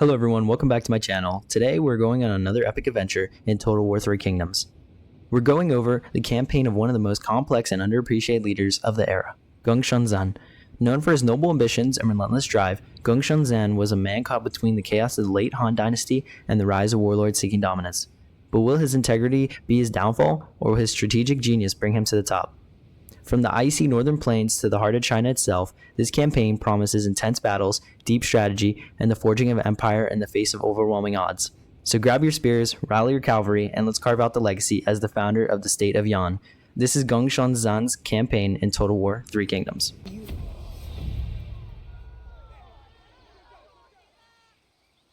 Hello everyone, welcome back to my channel. Today we're going on another epic adventure in Total War 3 Kingdoms. We're going over the campaign of one of the most complex and underappreciated leaders of the era, Gongsun. Known for his noble ambitions and relentless drive, Gongsun was a man caught between the chaos of the late Han Dynasty and the rise of warlords seeking dominance. But will his integrity be his downfall, or will his strategic genius bring him to the top? From the icy northern plains to the heart of China itself, this campaign promises intense battles, deep strategy, and the forging of an empire in the face of overwhelming odds. So grab your spears, rally your cavalry, and let's carve out the legacy as the founder of the state of Yan. This is Gongsun's campaign in Total War 3 Kingdoms.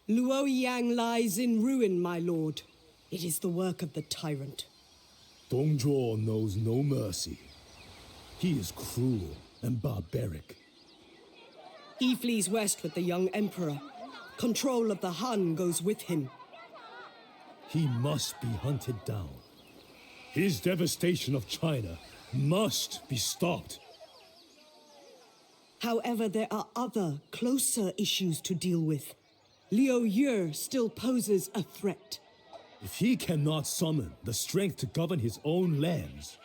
Luoyang lies in ruin, my lord. It is the work of the tyrant. Dongzhuo knows no mercy. He is cruel and barbaric. He flees west with the young emperor. Control of the Han goes with him. He must be hunted down. His devastation of China must be stopped. However, there are other, closer issues to deal with. Liu Ye still poses a threat. If he cannot summon the strength to govern his own lands,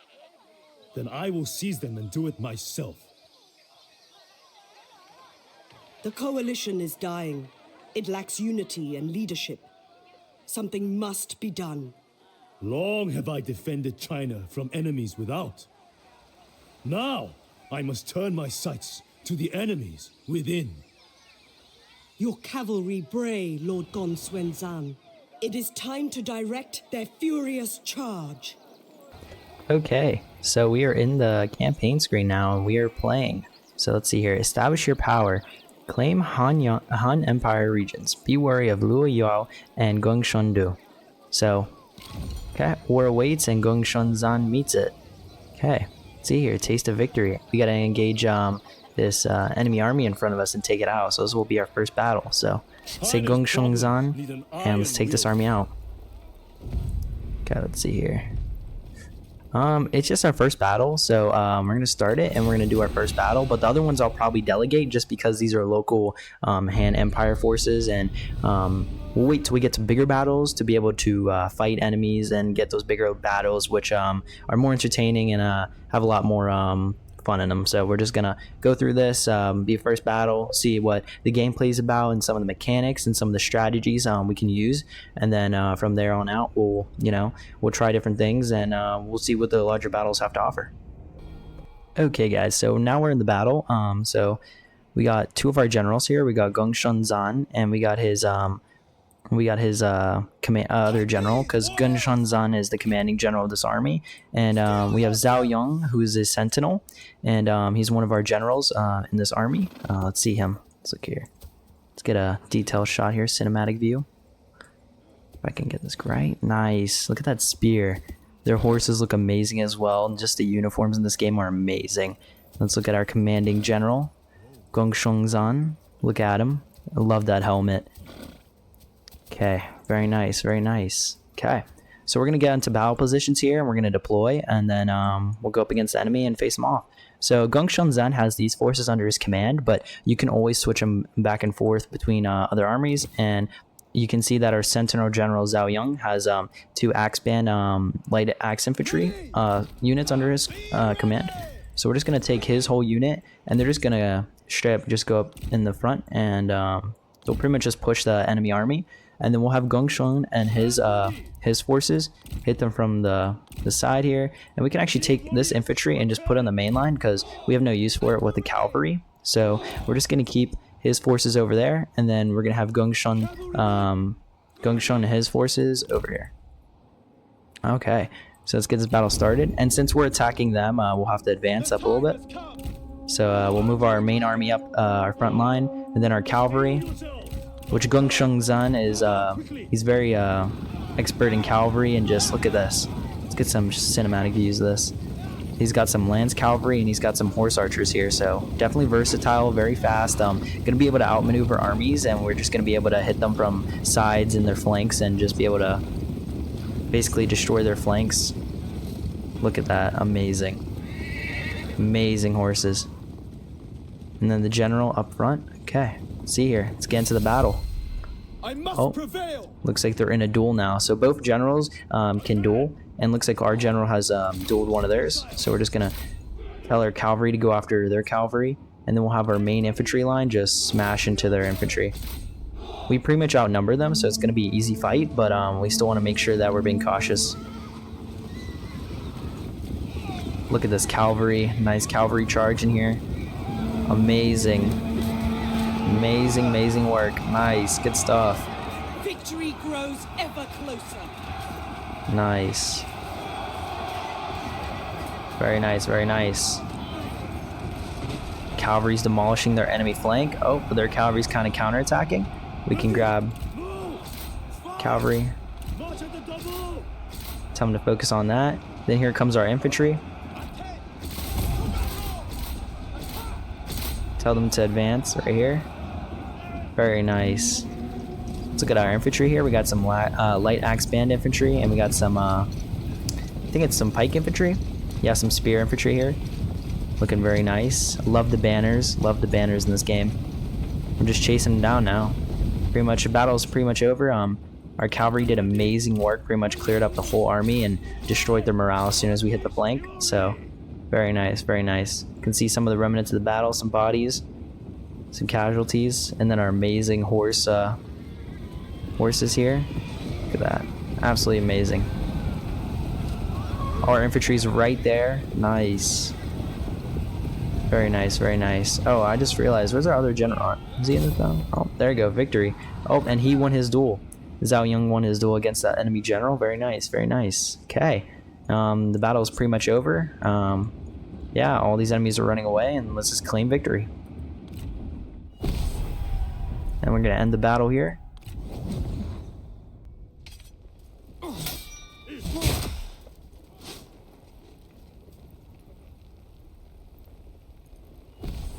then I will seize them and do it myself. The coalition is dying. It lacks unity and leadership. Something must be done. Long have I defended China from enemies without. Now I must turn my sights to the enemies within. Your cavalry bray, Lord Gongsun. It is time to direct their furious charge. Okay, so we are in the campaign screen now and we are playing. So let's see here. Establish your power. Claim Han Empire regions. Be wary of Luo Yao and Gongsun. So, okay, war awaits and Gongsun meets it. Okay, let's see here. Taste of victory. We gotta engage this enemy army in front of us and take it out. So this will be our first battle. So, say Gongsun and let's take this army out. Okay, let's see here. It's just our first battle, so we're gonna start it and we're gonna do our first battle, but the other ones I'll probably delegate just because these are local Han Empire forces, and we'll wait till we get to bigger battles to be able to fight enemies and get those bigger battles, which are more entertaining and have a lot more fun in them. So we're just gonna go through this, be a first battle, see what the gameplay is about and some of the mechanics and some of the strategies we can use, and then from there on out we'll try different things and we'll see what the larger battles have to offer. Okay guys, so now we're in the battle. So we got two of our generals here. We got Gongsun and we got his other general, because Gongsun is the commanding general of this army, and we have Zhao Yong, who is his sentinel, and he's one of our generals in this army. Let's see him. Let's look here. Let's get a detailed shot here, cinematic view. If I can get this right. Nice. Look at that spear. Their horses look amazing as well, and just the uniforms in this game are amazing. Let's look at our commanding general, Gongsun. Look at him. I love that helmet. Okay, very nice, very nice. Okay, so we're going to get into battle positions here, and we're going to deploy, and then we'll go up against the enemy and face them off. So Gongsun has these forces under his command, but you can always switch them back and forth between other armies, and you can see that our Sentinel General Zhao Yong has two axe band light axe infantry units under his command. So we're just going to take his whole unit, and they're just going to straight up just go up in the front, and they'll pretty much just push the enemy army. And then we'll have Gongsun and his forces hit them from the side here. And we can actually take this infantry and just put on the main line because we have no use for it with the cavalry. So we're just going to keep his forces over there. And then we're going to have Gongsun and his forces over here. Okay, so let's get this battle started. And since we're attacking them, we'll have to advance up a little bit. So we'll move our main army up our front line, and then our cavalry, which Gongsun is, he's very expert in cavalry, and just look at this. Let's get some cinematic views of this. He's got some lance cavalry and he's got some horse archers here, so definitely versatile, very fast. Gonna be able to outmaneuver armies, and we're just gonna be able to hit them from sides and their flanks and just be able to basically destroy their flanks. Look at that, amazing. Amazing horses. And then the general up front. Okay, let's see here. Let's get into the battle. I must Oh. prevail. Looks like they're in a duel now. So both generals can duel, and looks like our general has dueled one of theirs. So we're just gonna tell our cavalry to go after their cavalry, and then we'll have our main infantry line just smash into their infantry. We pretty much outnumber them, so it's gonna be an easy fight, but we still want to make sure that we're being cautious. Look at this cavalry, nice cavalry charge in here. Amazing. Amazing, amazing work. Nice, good stuff. Victory grows ever closer. Nice. Very nice, very nice. Cavalry's demolishing their enemy flank. Oh, but their cavalry's kind of counterattacking. We can grab cavalry. March at the double. Tell them to focus on that. Then here comes our infantry. Tell them to advance right here. Very nice. Let's look at our infantry here. We got some light axe band infantry, and we got some, I think it's some pike infantry. Yeah, some spear infantry here. Looking very nice. Love the banners. Love the banners in this game. We're just chasing them down now. Pretty much, the battle's pretty much over. Our cavalry did amazing work. Pretty much cleared up the whole army and destroyed their morale as soon as we hit the flank. So, very nice, very nice. You can see some of the remnants of the battle, some bodies, some casualties, and then our amazing horses here. Look at that. Absolutely amazing. Our infantry's right there. Nice. Very nice, very nice. Oh, I just realized, where's our other general? Is he in the battle? Oh, there you go, victory. Oh, and he won his duel. Zhao Yun won his duel against that enemy general. Very nice, very nice. Okay. The battle is pretty much over. Yeah, all these enemies are running away, and let's just claim victory. And we're going to end the battle here.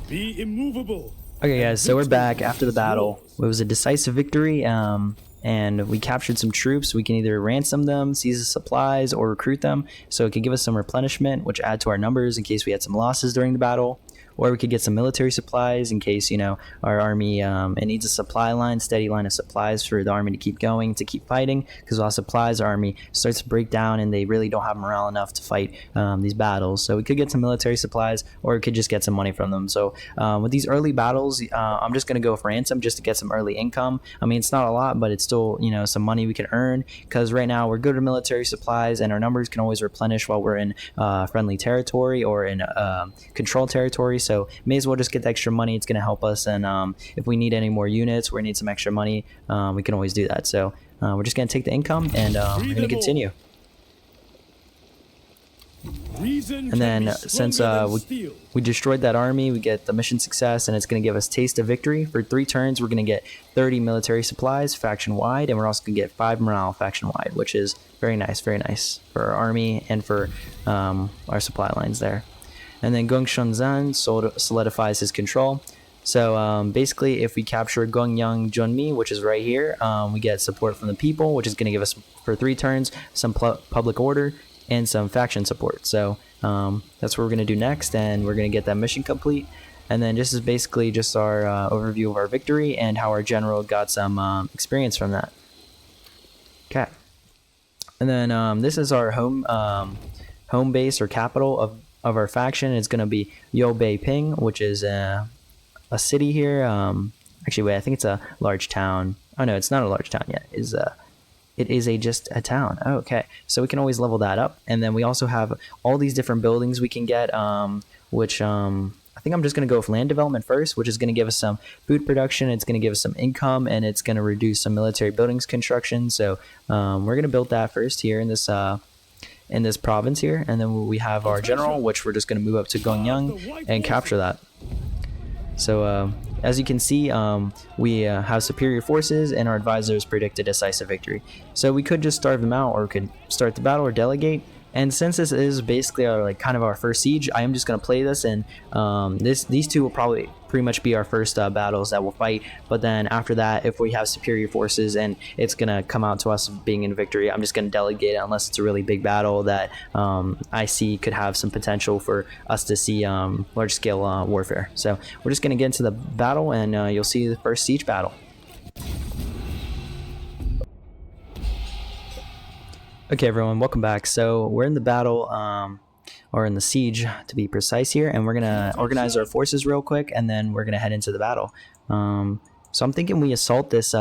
Be immovable. Okay, guys, so we're back after the battle. It was a decisive victory, and we captured some troops. We can either ransom them, seize the supplies, or recruit them. So it could give us some replenishment, which add to our numbers in case we had some losses during the battle. Or we could get some military supplies in case, you know, our army it needs a supply line, steady line of supplies for the army to keep going, to keep fighting. Because without supplies, our army starts to break down and they really don't have morale enough to fight these battles. So we could get some military supplies, or we could just get some money from them. So with these early battles, I'm just going to go for ransom just to get some early income. I mean, it's not a lot, but it's still, you know, some money we can earn. Because right now we're good at military supplies, and our numbers can always replenish while we're in friendly territory or in controlled territory. So may as well just get the extra money. It's going to help us, and if we need any more units, we need some extra money, we can always do that. So we're just going to take the income, and we're going to continue. And then since we destroyed that army, we get the mission success, and it's going to give us taste of victory. For 3 turns, we're going to get 30 military supplies faction wide, and we're also going to get 5 morale faction wide, which is very nice for our army and for our supply lines there. And then Gongsun solidifies his control. So basically, if we capture Gongyang Junmi, which is right here, we get support from the people, which is going to give us, for 3 turns, some public order and some faction support. So that's what we're going to do next, and we're going to get that mission complete. And then this is basically just our overview of our victory and how our general got some experience from that. Okay. And then this is our home base or capital of our faction. It's going to be Yobei Ping, which is a city here. Actually, wait, I think it's a large town. Oh no, it's not a large town yet. It is just a town. Oh, okay, so we can always level that up. And then we also have all these different buildings we can get, which I think I'm just going to go with land development first, which is going to give us some food production. It's going to give us some income, and it's going to reduce some military buildings construction. So we're going to build that first here in this province here, and then we have our general, which we're just going to move up to Gongyang and capture that. So as you can see, we have superior forces, and our advisors predict a decisive victory. So we could just starve them out, or we could start the battle or delegate. And since this is basically our kind of our first siege, I am just going to play this, and these two will probably pretty much be our first battles that we'll fight. But then after that, if we have superior forces and it's going to come out to us being in victory, I'm just going to delegate it unless it's a really big battle that I see could have some potential for us to see large-scale warfare. So we're just going to get into the battle, and you'll see the first siege battle. Okay, everyone, welcome back. So we're in the battle, or in the siege to be precise here, and we're gonna organize our forces real quick, and then we're gonna head into the battle. So I'm thinking we assault this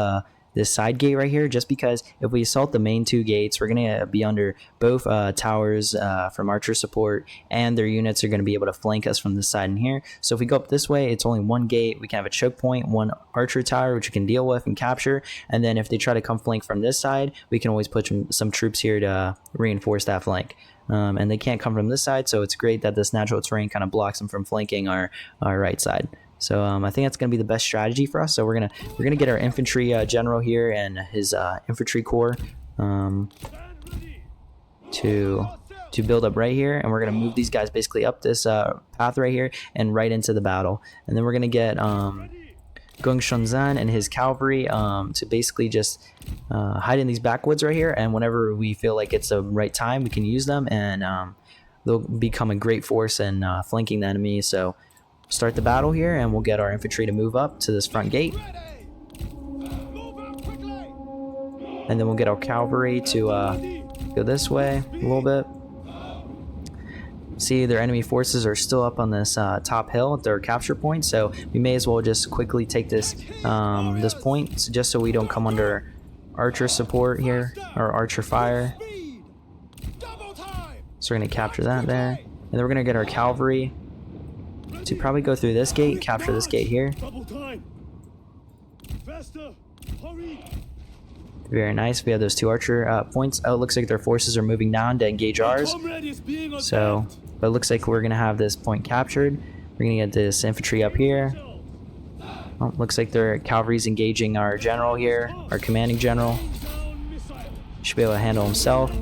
side gate right here, just because if we assault the main two gates, we're gonna be under both towers from archer support, and their units are gonna be able to flank us from this side in here. So if we go up this way, it's only one gate. We can have a choke point, one archer tower, which we can deal with and capture. And then if they try to come flank from this side, we can always put some troops here to reinforce that flank. And they can't come from this side, so it's great that this natural terrain kind of blocks them from flanking our right side. So I think that's going to be the best strategy for us. So we're gonna get our infantry general here and his infantry corps to build up right here, and we're gonna move these guys basically up this path right here and right into the battle. And then we're gonna get Gongsun and his cavalry to basically just hide in these backwoods right here, and whenever we feel like it's the right time, we can use them, and they'll become a great force in flanking the enemy. So start the battle here, and we'll get our infantry to move up to this front gate, and then we'll get our cavalry to go this way a little bit. See, their enemy forces are still up on this top hill at their capture point, so we may as well just quickly take this this point, just so we don't come under archer support here, or archer fire. So we're going to capture that there, and then we're going to get our cavalry to probably go through this gate, capture this gate here. Very nice. We have those two archer points. Oh, it looks like their forces are moving down to engage ours. So, but it looks like we're going to have this point captured. We're going to get this infantry up here. Oh, looks like their cavalry's engaging our general here, our commanding general. Should be able to handle himself.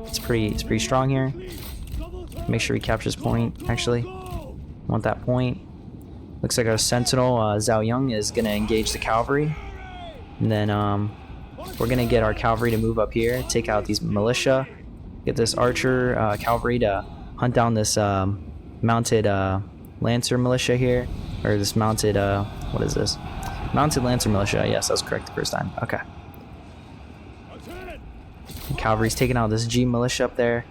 It's pretty strong here. Make sure we capture this point, actually. Want that point. Looks like our sentinel, Zhao Yun, is going to engage the cavalry. And then we're going to get our cavalry to move up here, take out these militia, get this archer cavalry to hunt down this mounted lancer militia here, or this mounted, what is this? Mounted lancer militia. Yes, that was correct the first time. Okay. The cavalry's taking out this G militia up there.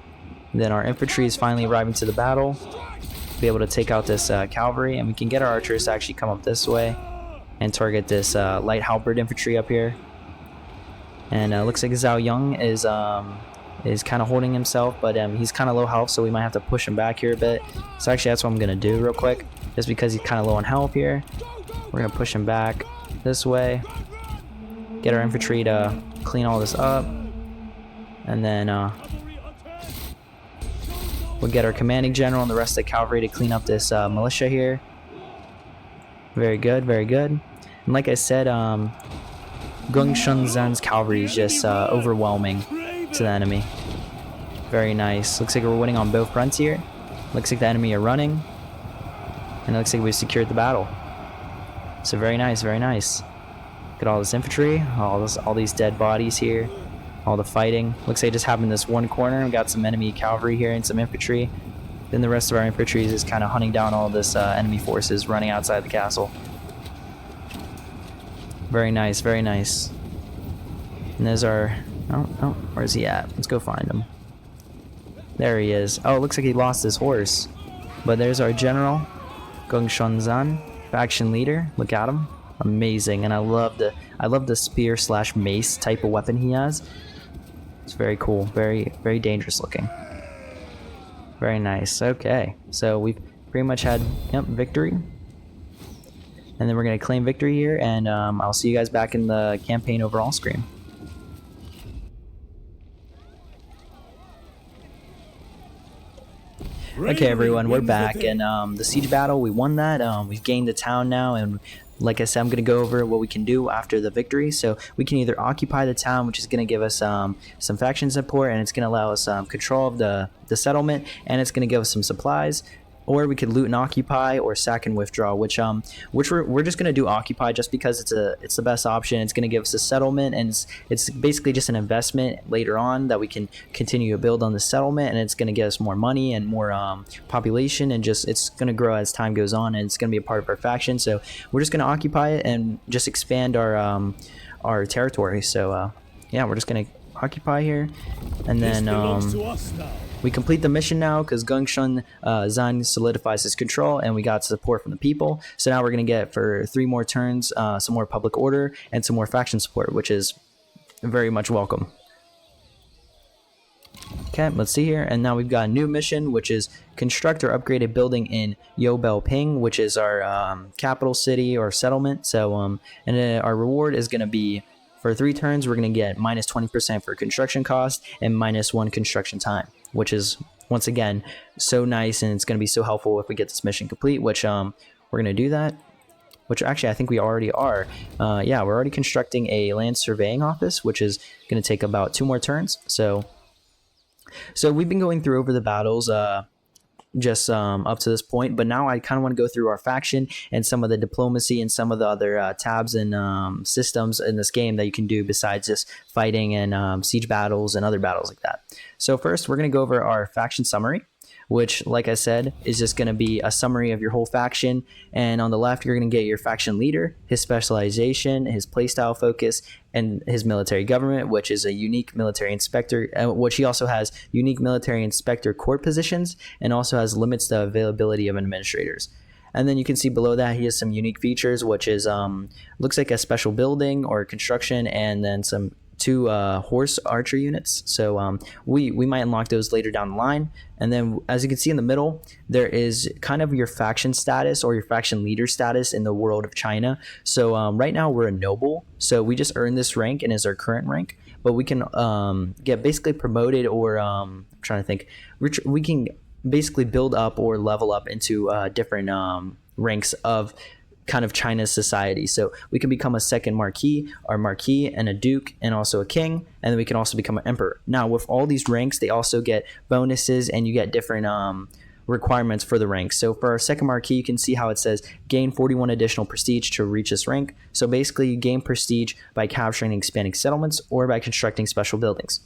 And then our infantry is finally arriving to the battle. Be able to take out this cavalry, and we can get our archers to actually come up this way and target this light halberd infantry up here. And looks like Zhao Yun is kind of holding himself, but he's kind of low health, so we might have to push him back here a bit. So actually that's what I'm gonna do real quick, just because he's kind of low on health here. We're gonna push him back this way, get our infantry to clean all this up, and then we'll get our commanding general and the rest of the cavalry to clean up this militia here. Very good, very good. And like I said, Gongsun Zan's cavalry is just overwhelming to the enemy. Very nice. Looks like we're winning on both fronts here. Looks like the enemy are running, and it looks like we've secured the battle. So very nice, very nice. Look at all this infantry, all these dead bodies here, all the fighting. Looks like it just happened in this one corner. We got some enemy cavalry here and some infantry. Then the rest of our infantry is just kind of hunting down all this enemy forces running outside the castle. Very nice, very nice. And there's our... Oh, where's he at? Let's go find him. There he is. Oh, it looks like he lost his horse. But there's our general, Gongsun Zan, faction leader. Look at him. Amazing. And I love the spear / mace type of weapon he has. It's very cool. Very, very dangerous looking. Very nice. Okay. So we've pretty much had victory. And then we're going to claim victory here, and I'll see you guys back in the campaign overall screen. Okay, everyone, we're back, and the siege battle, we won that. We've gained the town now, and like I said, I'm going to go over what we can do after the victory. So we can either occupy the town, which is going to give us some faction support, and it's going to allow us control of the settlement, and it's going to give us some supplies. Or we could loot and occupy, or sack and withdraw, which we're just gonna do occupy, just because it's the best option. It's gonna give us a settlement, and it's basically just an investment later on that we can continue to build on the settlement, and it's gonna get us more money and more population, and just it's gonna grow as time goes on, and it's gonna be a part of our faction. So we're just gonna occupy it and just expand our territory. So yeah, we're just gonna occupy here, and This then belongs to us now. we complete the mission now because Gongsun Zan solidifies his control, and we got support from the people. So now we're going to get, for 3 more turns, some more public order and some more faction support, which is very much welcome. Okay, let's see here. And now we've got a new mission, which is construct or upgrade a building in Yobel Ping, which is our capital city or settlement. So, our reward is going to be, for 3 turns, we're going to get minus 20% for construction cost and minus 1 construction time, which is, once again, so nice, and it's going to be so helpful if we get this mission complete, which we're going to do that. Which actually I think we already are. Yeah, we're already constructing a land surveying office, which is going to take about 2 more turns. So we've been going through over the battles just up to this point, but now I kind of want to go through our faction and some of the diplomacy and some of the other tabs and systems in this game that you can do besides just fighting and siege battles and other battles like that. So first, we're going to go over our faction summary, which, like I said, is just going to be a summary of your whole faction. And on the left, you're going to get your faction leader, his specialization, his playstyle focus, and his military government, which is a unique military inspector, which he also has unique military inspector court positions and also has limits to availability of administrators. And then you can see below that he has some unique features, which is looks like a special building or construction, and then some 2 horse archer units. So we might unlock those later down the line. And then, as you can see in the middle, there is kind of your faction status or your faction leader status in the world of China. So right now we're a noble, so we just earned this rank and is our current rank, but we can get basically promoted, or I'm trying to think, we can basically build up or level up into different ranks of kind of China's society. So we can become a second marquis, or marquis, and a duke, and also a king, and then we can also become an emperor. Now, with all these ranks, they also get bonuses, and you get different requirements for the ranks. So for our second marquis, you can see how it says gain 41 additional prestige to reach this rank. So basically, you gain prestige by capturing and expanding settlements or by constructing special buildings.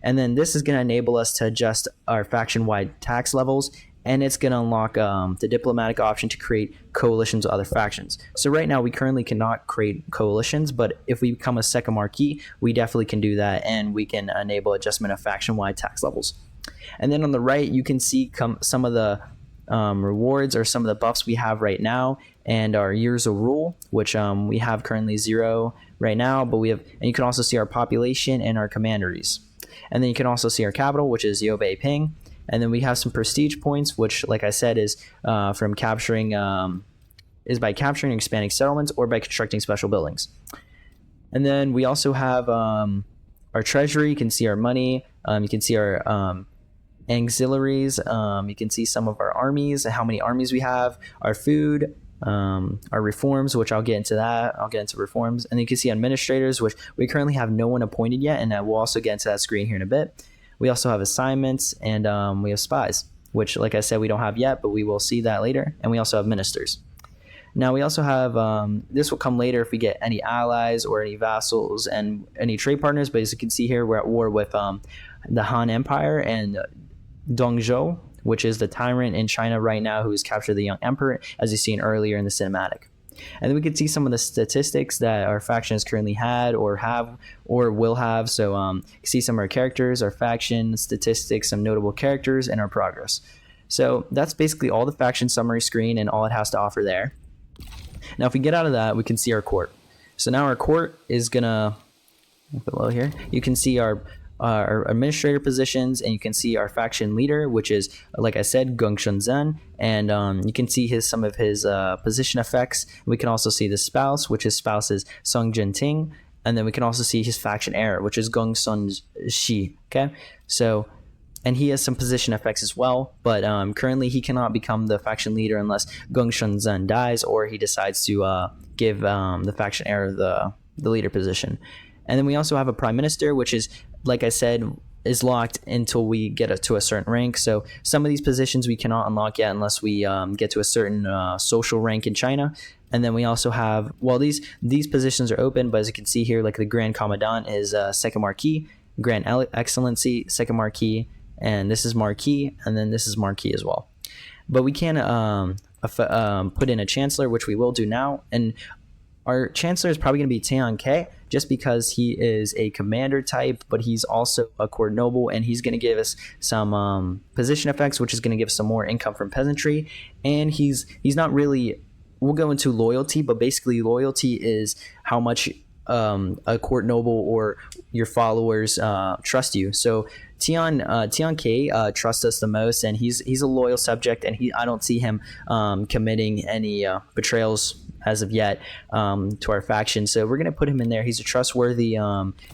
And then this is going to enable us to adjust our faction-wide tax levels, and it's going to unlock the diplomatic option to create coalitions with other factions. So right now we currently cannot create coalitions, but if we become a second marquis, we definitely can do that, and we can enable adjustment of faction-wide tax levels. And then on the right, you can see some of the rewards or some of the buffs we have right now, and our years of rule, which we have currently 0 right now, but we have, and you can also see our population and our commanderies. And then you can also see our capital, which is Yobei Ping. And then we have some prestige points, which, like I said, is from capturing, is by capturing and expanding settlements or by constructing special buildings. And then we also have our treasury. You can see our money. You can see our auxiliaries. You can see some of our armies and how many armies we have. Our food, our reforms, which I'll get into that. I'll get into reforms. And then you can see administrators, which we currently have no one appointed yet, and we'll also get into that screen here in a bit. We also have assignments, and we have spies, which, like I said, we don't have yet, but we will see that later. And we also have ministers. Now, we also have, this will come later if we get any allies or any vassals and any trade partners, but as you can see here, we're at war with the Han Empire and Dongzhou, which is the tyrant in China right now who has captured the young emperor, as you've seen earlier in the cinematic. And then we can see some of the statistics that our faction has currently had or have or will have. So you can see some of our characters, our faction statistics, some notable characters, and our progress. So that's basically all the faction summary screen and all it has to offer there. Now, if we get out of that, we can see our court. So now our court is going to, below here, you can see our administrator positions, and you can see our faction leader, which is, like I said, Gongsun Zan, and you can see some of his position effects. We can also see the spouse, which his spouse is Song Jinting, and then we can also see his faction heir, which is Gongsun Shi. Okay, so, and he has some position effects as well, but currently he cannot become the faction leader unless Gongsun Zan dies or he decides to give the faction heir the leader position. And then we also have a prime minister, which is, like I said, is locked until we get to a certain rank. So some of these positions we cannot unlock yet unless we get to a certain social rank in China. And then we also have, well, these positions are open, but as you can see here, like the Grand Commandant is second Marquis, Grand Excellency, second Marquis, and this is Marquis, and then this is Marquis as well. But we can put in a Chancellor, which we will do now. And our chancellor is probably going to be Tian Ke, just because he is a commander type, but he's also a court noble, and he's going to give us some position effects, which is going to give us some more income from peasantry. And he's not really, we'll go into loyalty, but basically loyalty is how much a court noble or your followers trust you. So Tian Ke trusts us the most, and he's a loyal subject, and I don't see him committing any betrayals as of yet to our faction. So we're going to put him in there. He's a trustworthy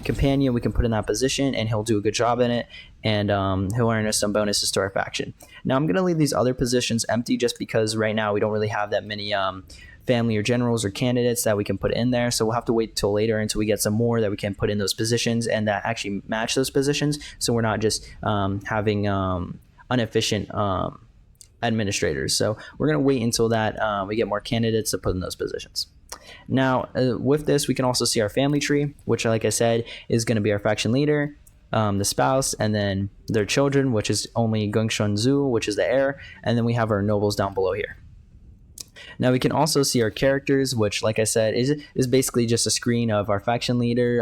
companion we can put in that position, and he'll do a good job in it, and he'll earn us some bonuses to our faction. Now I'm going to leave these other positions empty just because right now we don't really have that many family or generals or candidates that we can put in there. So we'll have to wait till later until we get some more that we can put in those positions and that actually match those positions. So we're not just having inefficient administrators. So we're going to wait until that we get more candidates to put in those positions. Now, with this, we can also see our family tree, which, like I said, is going to be our faction leader, the spouse, and then their children, which is only Gongsun Zhu, which is the heir. And then we have our nobles down below here. Now we can also see our characters, which, like I said, is basically just a screen of our faction leader.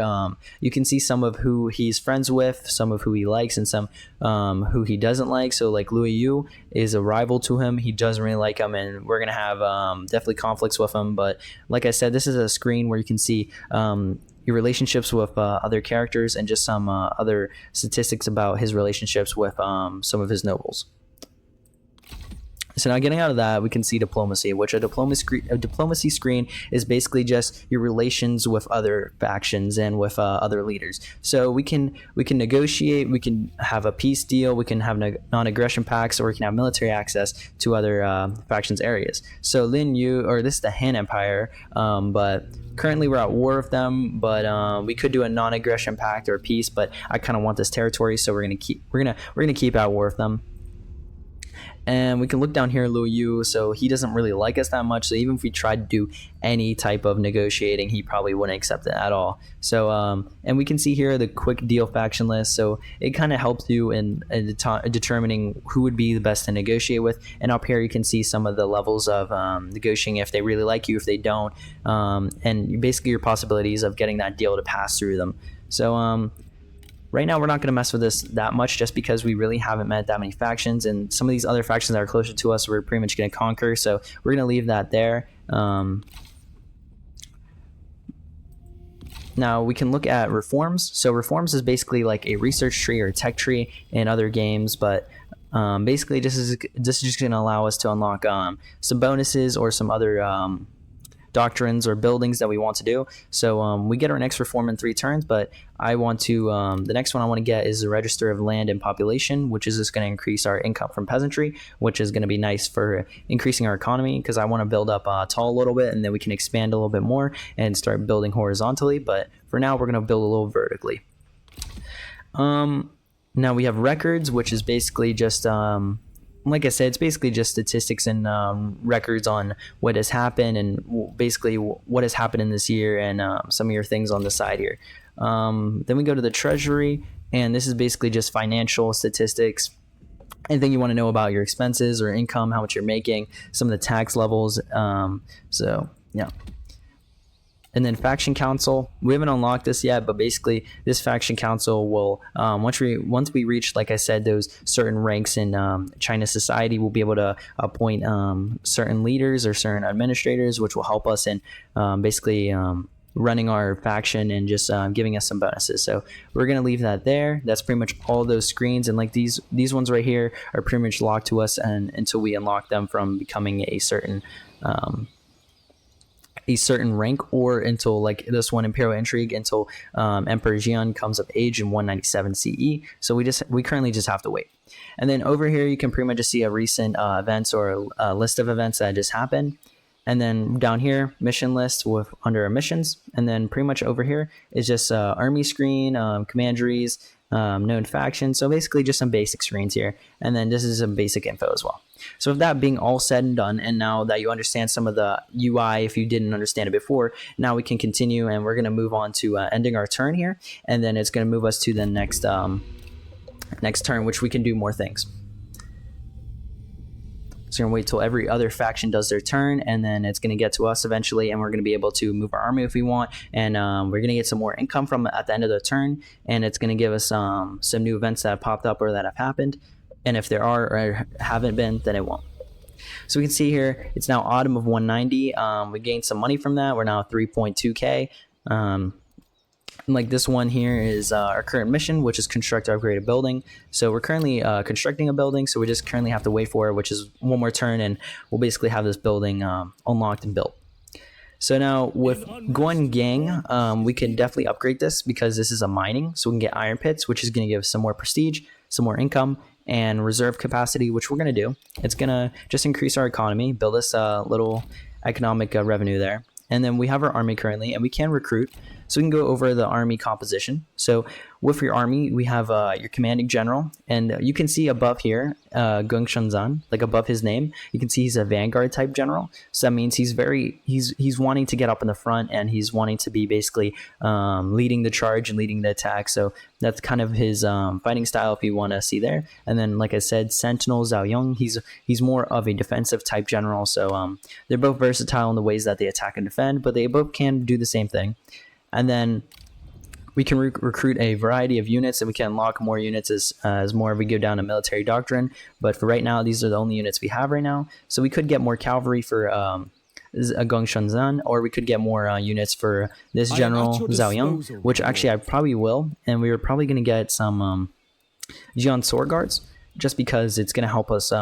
You can see some of who he's friends with, some of who he likes, and some who he doesn't like. So like Louis Yu is a rival to him. He doesn't really like him, and we're going to have definitely conflicts with him. But like I said, this is a screen where you can see your relationships with other characters and just some other statistics about his relationships with some of his nobles. So now getting out of that, we can see diplomacy, which a diplomacy screen is basically just your relations with other factions and with other leaders. So we can negotiate, we can have a peace deal, we can have non-aggression pacts, or we can have military access to other factions' areas. So Lin Yu, or this is the Han Empire, but currently we're at war with them, but we could do a non-aggression pact or peace, but I kind of want this territory, so we're gonna keep at war with them. And we can look down here, Louis Yu, so he doesn't really like us that much. So even if we tried to do any type of negotiating, he probably wouldn't accept it at all. So, and we can see here the quick deal faction list. So it kind of helps you in determining who would be the best to negotiate with. And up here, you can see some of the levels of negotiating, if they really like you, if they don't, and basically your possibilities of getting that deal to pass through them. So, right now, we're not going to mess with this that much just because we really haven't met that many factions, and some of these other factions that are closer to us, we're pretty much going to conquer, so we're going to leave that there. Now, we can look at reforms. So reforms is basically like a research tree or tech tree in other games, but basically this is just going to allow us to unlock some bonuses or some other doctrines or buildings that we want to do. So we get our next reform in 3 turns, but I want to the next one I want to get is the register of land and population, which is just going to increase our income from peasantry, which is going to be nice for increasing our economy, because I want to build up tall a little bit, and then we can expand a little bit more and start building horizontally. But for now, we're going to build a little vertically. Now we have records, which is basically just like I said, it's basically just statistics and records on what has happened and basically what has happened in this year, and some of your things on the side here. Then we go to the treasury, and this is basically just financial statistics. Anything you want to know about your expenses or income, how much you're making, some of the tax levels. So yeah. And then faction council, we haven't unlocked this yet, but basically this faction council will, once we reach, like I said, those certain ranks in China society, we'll be able to appoint certain leaders or certain administrators, which will help us in basically running our faction and just giving us some bonuses. So we're going to leave that there. That's pretty much all those screens. And like these ones right here are pretty much locked to us and until we unlock them from becoming a certain rank, or until like this one, Imperial Intrigue, until Emperor Jian comes of age in 197 CE. So we currently just have to wait. And then over here you can pretty much just see a recent events or a list of events that just happened. And then down here, mission list with under our missions. And then pretty much over here is just army screen, commanderies, known factions. So basically just some basic screens here. And then this is some basic info as well. So with that being all said and done, and now that you understand some of the UI, if you didn't understand it before, now we can continue, and we're going to move on to ending our turn here. And then it's going to move us to the next turn, which we can do more things. So we're going to wait till every other faction does their turn, and then it's going to get to us eventually, and we're going to be able to move our army if we want, and we're going to get some more income from it at the end of the turn, and it's going to give us some new events that have popped up or that have happened, and if there are or haven't been, then it won't. So we can see here, it's now autumn of 190. We gained some money from that. We're now 3.2k. Like this one here is our current mission, which is construct or upgrade a building. So we're currently constructing a building, so we just currently have to wait for it, which is one more turn, and we'll basically have this building unlocked and built. So now with Guangang, we can definitely upgrade this because this is a mining, so we can get iron pits, which is going to give some more prestige, some more income, and reserve capacity, which we're going to do. It's going to just increase our economy, build us a little economic revenue there. And then we have our army currently, and we can recruit. So we can go over the army composition. So with your army, we have your commanding general, and you can see above here, Gongsun, like above his name, you can see he's a vanguard type general. So that means he's wanting to get up in the front, and he's wanting to be basically leading the charge and leading the attack. So that's kind of his fighting style, if you want to see there. And then, like I said, Sentinel Zhao Yong, he's more of a defensive type general. So they're both versatile in the ways that they attack and defend, but they both can do the same thing. And then we can recruit a variety of units, and we can unlock more units as more if we go down a military doctrine. But for right now, these are the only units we have right now. So we could get more cavalry for a Gongsun, or we could get more units for this general Zhao Yong, which actually I probably will. And we were probably going to get some Jian sword guards, just because it's going to help us.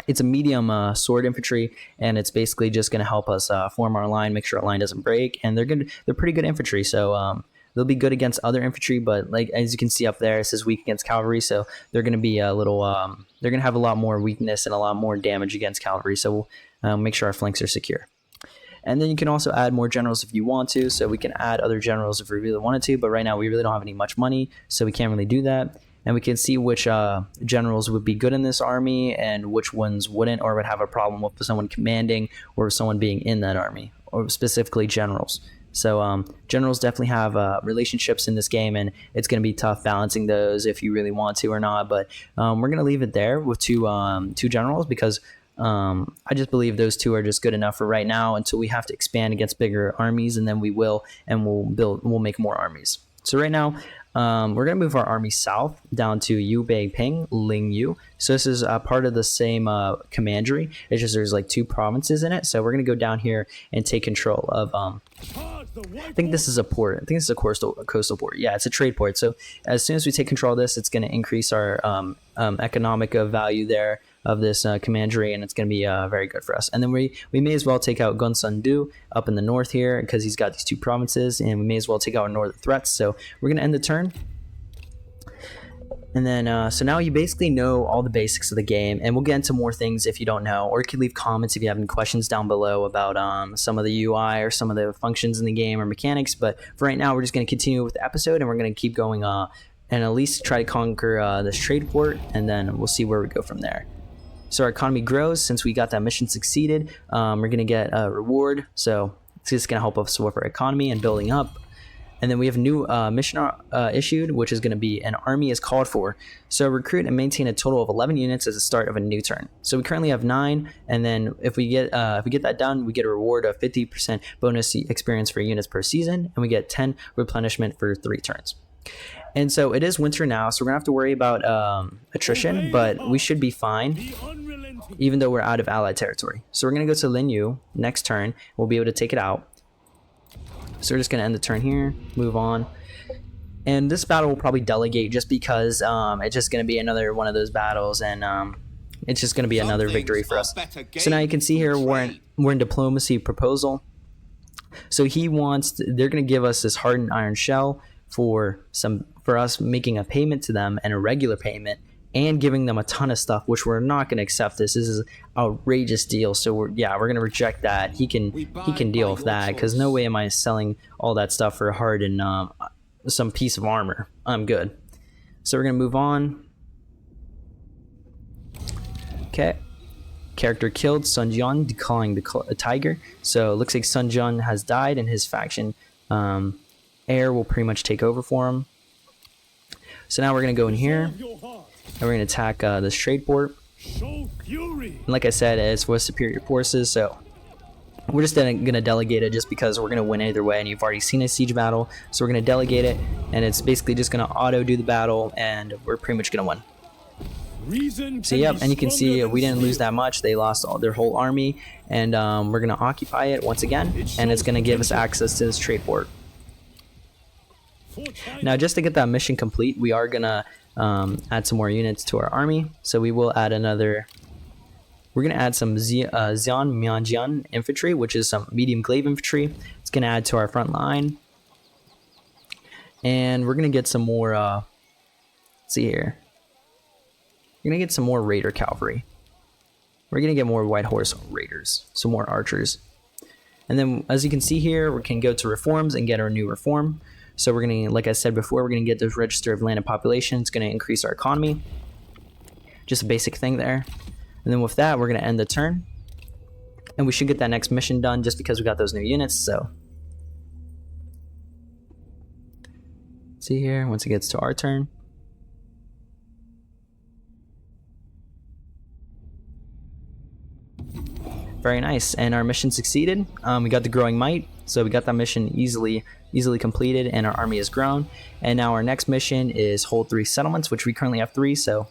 It's a medium sword infantry, and it's basically just going to help us form our line, make sure our line doesn't break, and they're pretty good infantry, so they'll be good against other infantry, but like as you can see up there, it says weak against cavalry, so they're going to be a little they're going to have a lot more weakness and a lot more damage against cavalry, so we'll make sure our flanks are secure. And then you can also add more generals if you want to, so we can add other generals if we really wanted to, but right now we really don't have much money, so we can't really do that. And we can see which generals would be good in this army and which ones wouldn't, or would have a problem with someone commanding or someone being in that army, or specifically generals. So generals definitely have relationships in this game, and it's going to be tough balancing those if you really want to or not. But we're going to leave it there with two generals, because I just believe those two are just good enough for right now until we have to expand against bigger armies, and then we will, and we'll make more armies. So right now, we're going to move our army south down to Yubei Ping, Lingyu. So this is part of the same commandery. It's just there's like two provinces in it. So we're going to go down here and take control of, I think this is a port. I think this is a coastal port. Yeah, it's a trade port. So as soon as we take control of this, it's going to increase our economic value there of this commandery, and it's going to be very good for us. And then we may as well take out Gongsun up in the north here, because he's got these two provinces, and we may as well take out our northern threats. So we're going to end the turn. And then, so now you basically know all the basics of the game, and we'll get into more things if you don't know, or you can leave comments if you have any questions down below about some of the UI or some of the functions in the game or mechanics. But for right now, we're just going to continue with the episode, and we're going to keep going and at least try to conquer this trade port, and then we'll see where we go from there. So our economy grows since we got that mission succeeded. We're going to get a reward, so it's just going to help us with our economy and building up. And then we have a new mission issued, which is going to be an army is called for. So recruit and maintain a total of 11 units as the start of a new turn. So we currently have 9, and then if we get that done, we get a reward of 50% bonus experience for units per season, and we get 10 replenishment for 3 turns. And so it is winter now, so we're going to have to worry about attrition, but we should be fine, even though we're out of allied territory. So we're going to go to Linyu next turn. We'll be able to take it out. So we're just going to end the turn here, move on. And this battle will probably delegate, just because it's just going to be another one of those battles, and it's just going to be another victory for us. So now you can see here we're in diplomacy proposal. So they're going to give us this hardened iron shell for us making a payment to them, and a regular payment, and giving them a ton of stuff, which we're not going to accept. This is an outrageous deal, so we're going to reject that. He can deal with that, because no way am I selling all that stuff for a hardened some piece of armor. I'm good. So we're going to move on. Okay. Character killed, Sun Jian, decalling the tiger. So it looks like Sun Jian has died, and his faction heir will pretty much take over for him. So now we're going to go in here, and we're going to attack this trade port. Show fury. And like I said, it's with superior forces, so we're just going to delegate it just because we're going to win either way, and you've already seen a siege battle, so we're going to delegate it, and it's basically just going to auto do the battle, and we're pretty much going to win. So yep, and you can see we didn't lose that much. They lost their whole army, and we're going to occupy it once again, and it's going to give us access to this trade port. Now, just to get that mission complete, we are going to add some more units to our army. So we will add we're going to add some Xian Mianjian infantry, which is some medium glaive infantry. It's going to add to our front line. And we're going to get some more, let's see here. We're going to get some more raider cavalry. We're going to get more white horse raiders, some more archers. And then, as you can see here, we can go to reforms and get our new reform. So we're going to, like I said before, we're going to get this register of land and population. It's going to increase our economy. Just a basic thing there. And then with that, we're going to end the turn. And we should get that next mission done just because we got those new units. So, see here, once it gets to our turn. Very nice, and our mission succeeded. We got the growing might, so we got that mission easily completed, and our army has grown. And now our next mission is hold 3 settlements, which we currently have 3. So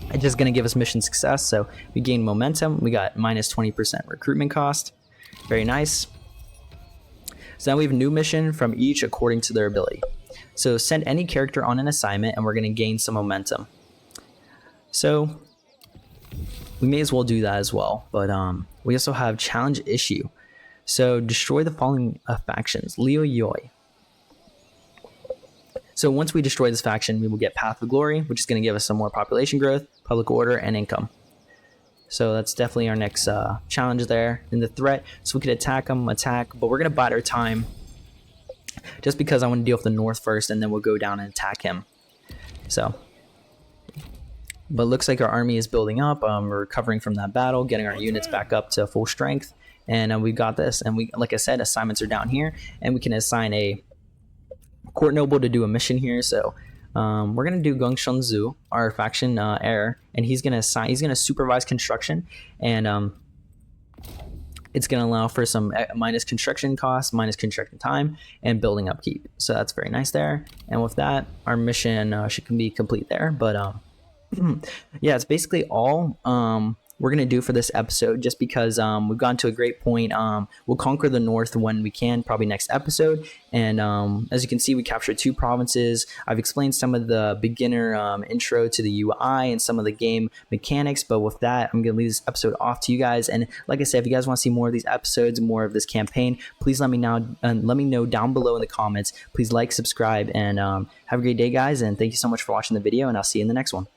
it's just going to give us mission success. So we gained momentum. We got minus 20% recruitment cost. Very nice. So now we have a new mission from each according to their ability. So send any character on an assignment, and we're going to gain some momentum. So we may as well do that as well, but we also have challenge issue. So destroy the following factions. Liu Yoi. So once we destroy this faction, we will get Path of Glory, which is going to give us some more population growth, public order, and income. So that's definitely our next challenge there in the threat. So we could attack them, but we're going to bide our time just because I want to deal with the north first, and then we'll go down and attack him. So, but it looks like our army is building up. We're recovering from that battle, getting our units back up to full strength, and we've got this. And we, like I said, assignments are down here, and we can assign a court noble to do a mission here. So we're gonna do Gongsun, our faction heir, and he's gonna supervise construction, and it's gonna allow for some minus construction costs, minus construction time, and building upkeep. So that's very nice there. And with that, our mission should be complete there. But yeah, it's basically all we're gonna do for this episode, just because we've gotten to a great point. We'll conquer the north when we can, probably next episode. And as you can see, we captured 2 provinces. I've explained some of the beginner intro to the UI and some of the game mechanics, but with that, I'm gonna leave this episode off to you guys. And like I said, if you guys want to see more of these episodes, more of this campaign, please let me know down below in the comments. Please like, subscribe, and have a great day, guys, and thank you so much for watching the video, and I'll see you in the next one.